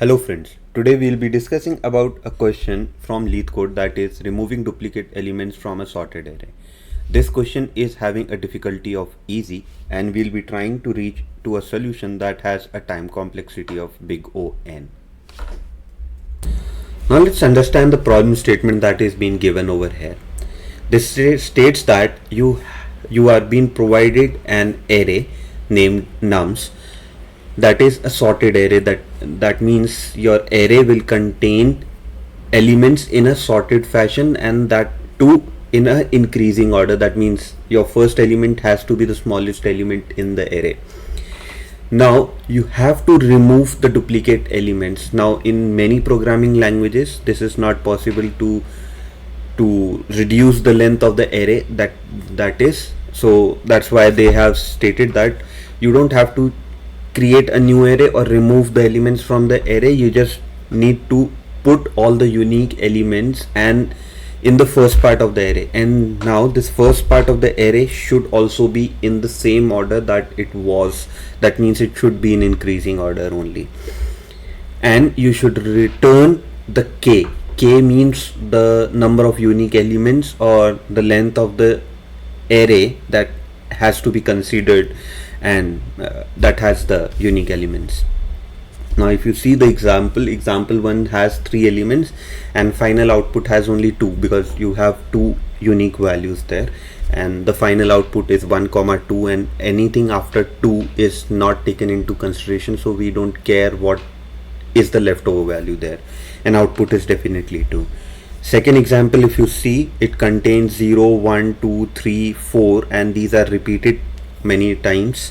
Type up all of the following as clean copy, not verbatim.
Hello friends, today we will be discussing about a question from LeetCode, that is removing duplicate elements from a sorted array. This question is having a difficulty of easy and we'll be trying to reach to a solution that has a time complexity of big O n. Now let's understand the problem statement that is being given over here. This states that you are being provided an array named nums, that is a sorted array. That means your array will contain elements in a sorted fashion, and that too in a increasing order. That means your first element has to be the smallest element in the array. Now you have to remove the duplicate elements. Now in many programming languages this is not possible to reduce the length of the array. That is, so that's why they have stated that you don't have to create a new array or remove the elements from the array. You just need to put all the unique elements and in the first part of the array, and now this first part of the array should also be in the same order that it was. That means it should be in increasing order only, and you should return the k. K means the number of unique elements or the length of the array that has to be considered, and that has the unique elements. Now if you see the example 1 has 3 elements and final output has only 2, because you have 2 unique values there, and the final output is 1 comma 2, and anything after 2 is not taken into consideration, so we don't care what is the leftover value there, and output is definitely 2. Second example, if you see, it contains 0, 1, 2, 3, 4, and these are repeated many times,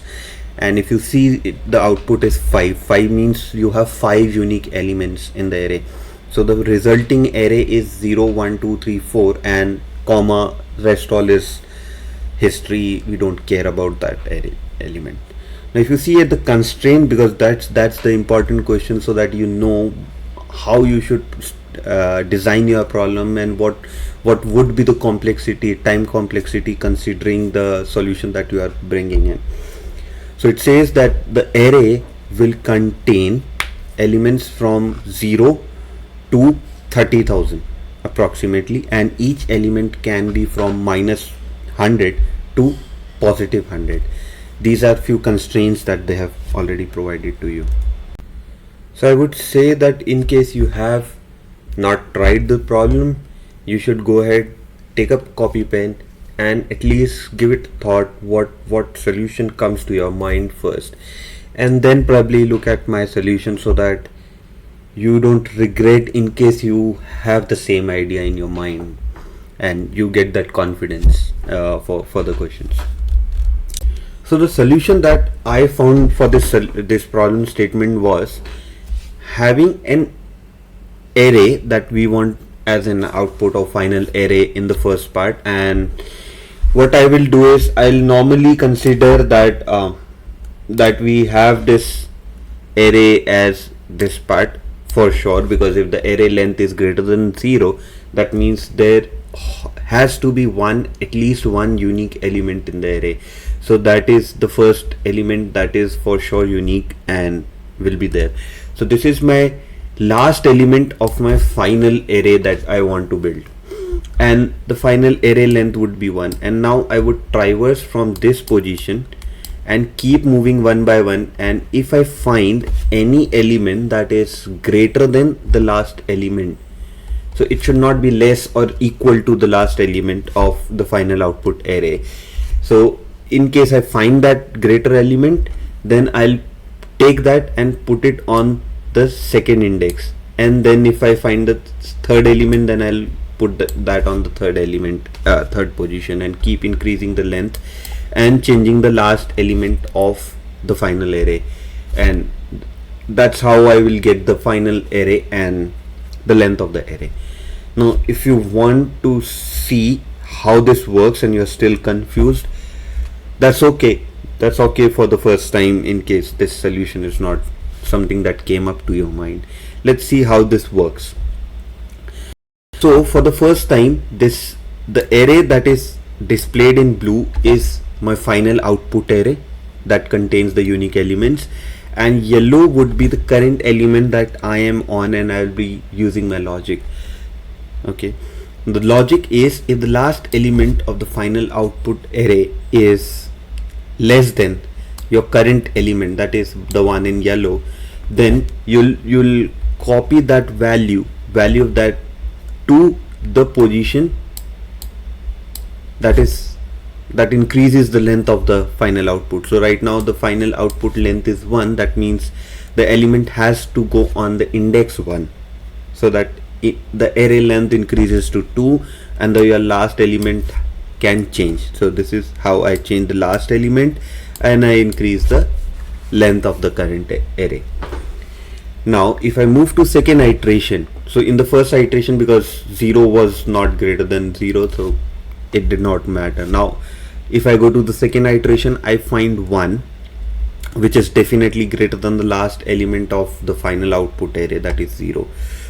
and if you see the output is 5. 5 means you have 5 unique elements in the array, so the resulting array is 0, 1, 2, 3, 4, and comma, rest all is history. We don't care about that array element. Now if you see at the constraint, because that's the important question, so that you know how you should design your problem and what would be the complexity, time complexity, considering the solution that you are bringing in. So it says that the array will contain elements from 0 to 30,000 approximately, and each element can be from -100 to +100. These are few constraints that they have already provided to you. So I would say that in case you have not tried the problem, you should go ahead, take up copy pen, and at least give it thought what solution comes to your mind first, and then probably look at my solution, so that you don't regret in case you have the same idea in your mind and you get that confidence for further questions. So the solution that I found for this problem statement was having an array that we want as an output or final array in the first part, and what I will do is I'll normally consider that that we have this array as this part for sure, because if the array length is greater than 0, that means there has to be at least one unique element in the array. So that is the first element that is for sure unique and will be there. So this is my last element of my final array that I want to build, and the final array length would be 1, and now I would traverse from this position and keep moving one by one, and if I find any element that is greater than the last element, so it should not be less or equal to the last element of the final output array. So in case I find that greater element, then I'll take that and put it on the second index, and then if I find the third element, then I'll put that on the third position, and keep increasing the length and changing the last element of the final array, and that's how I will get the final array and the length of the array. Now if you want to see how this works and you're still confused, that's okay for the first time, in case this solution is not something that came up to your mind. Let's see how this works. So for the first time, the array that is displayed in blue is my final output array that contains the unique elements, and yellow would be the current element that I am on and I'll be using my logic. Okay, the logic is if the last element of the final output array is less than your current element, that is the one in yellow, then you'll copy that value of that to the position that increases the length of the final output. So right now the final output length is 1, that means the element has to go on the index 1, so that the array length increases to 2 and your last element can change. So this is how I change the last element and I increase the length of the current array. Now if I move to second iteration, so in the first iteration, because 0 was not greater than 0, so it did not matter. Now if I go to the second iteration, I find 1, which is definitely greater than the last element of the final output array, that is 0.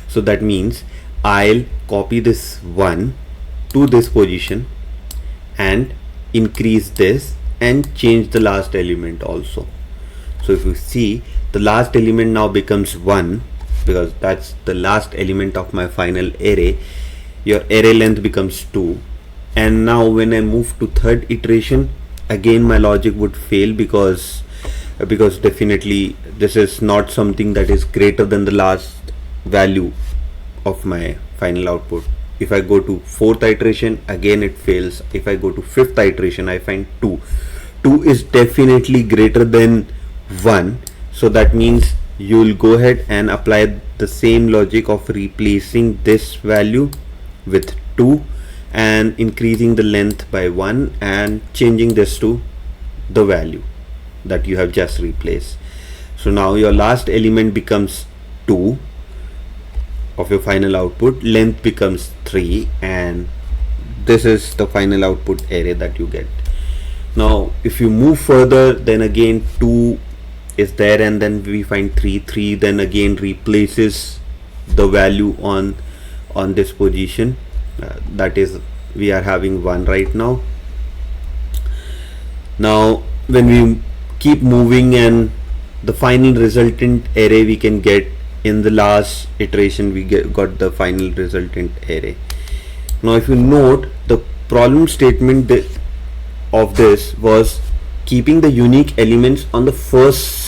So that means I'll copy this 1 to this position and increase this and change the last element also. So if you see, the last element now becomes 1 because that's the last element of my final array. Your array length becomes 2, and now when I move to third iteration, again my logic would fail because definitely this is not something that is greater than the last value of my final output. If I go to fourth iteration, again it fails. If I go to fifth iteration, I find 2 is definitely greater than 1, so that means you'll go ahead and apply the same logic of replacing this value with 2 and increasing the length by 1 and changing this to the value that you have just replaced. So now your last element becomes 2 of your final output, length becomes 3, and this is the final output array that you get. Now if you move further, then again 2 is there, and then we find 3 then again replaces the value on this position, that is we are having 1 right now. Now when we keep moving, and the final resultant array we can get in the last iteration, we got the final resultant array. Now if you note, the problem statement of this was keeping the unique elements on the first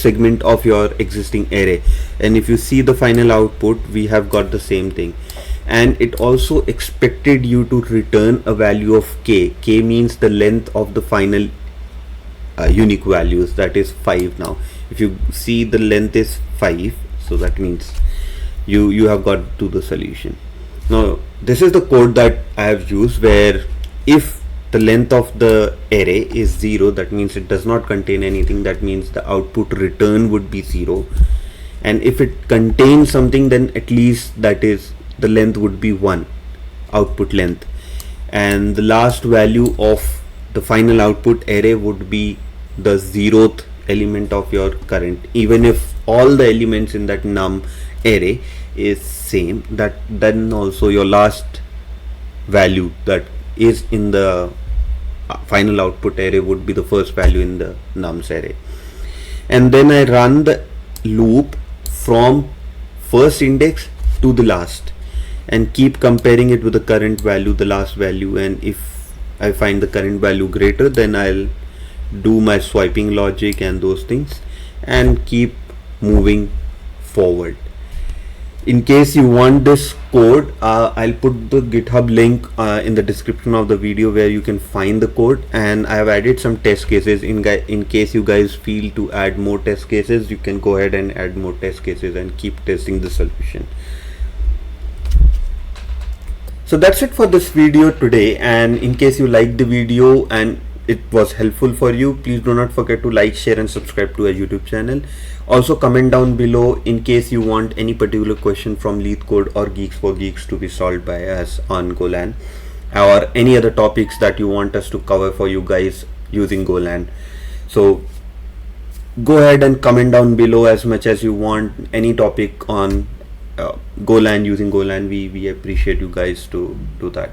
segment of your existing array, and if you see the final output, we have got the same thing. And it also expected you to return a value of k. K means the length of the final unique values, that is 5. Now if you see, the length is 5, so that means you have got to the solution. Now this is the code that I have used, where if the length of the array is 0, that means it does not contain anything, that means the output return would be 0, and if it contains something, then at least that is the length would be 1, output length, and the last value of the final output array would be the 0th element of your current. Even if all the elements in that num array is same, that then also your last value that is in the final output array would be the first value in the nums array. And then I run the loop from first index to the last and keep comparing it with the current value, the last value, and if I find the current value greater, then I'll do my swiping logic and those things and keep moving forward. In case you want this code, I'll put the GitHub link in the description of the video where you can find the code, and I have added some test cases. In case you guys feel to add more test cases, you can go ahead and add more test cases and keep testing the solution. So that's it for this video today, and in case you liked the video and it was helpful for you, please do not forget to like, share and subscribe to our YouTube channel. Also comment down below in case you want any particular question from LeetCode or Geeks for Geeks to be solved by us on Golang, or any other topics that you want us to cover for you guys using Golang. So go ahead and comment down below as much as you want, any topic on Golang, using Golang. We appreciate you guys to do that.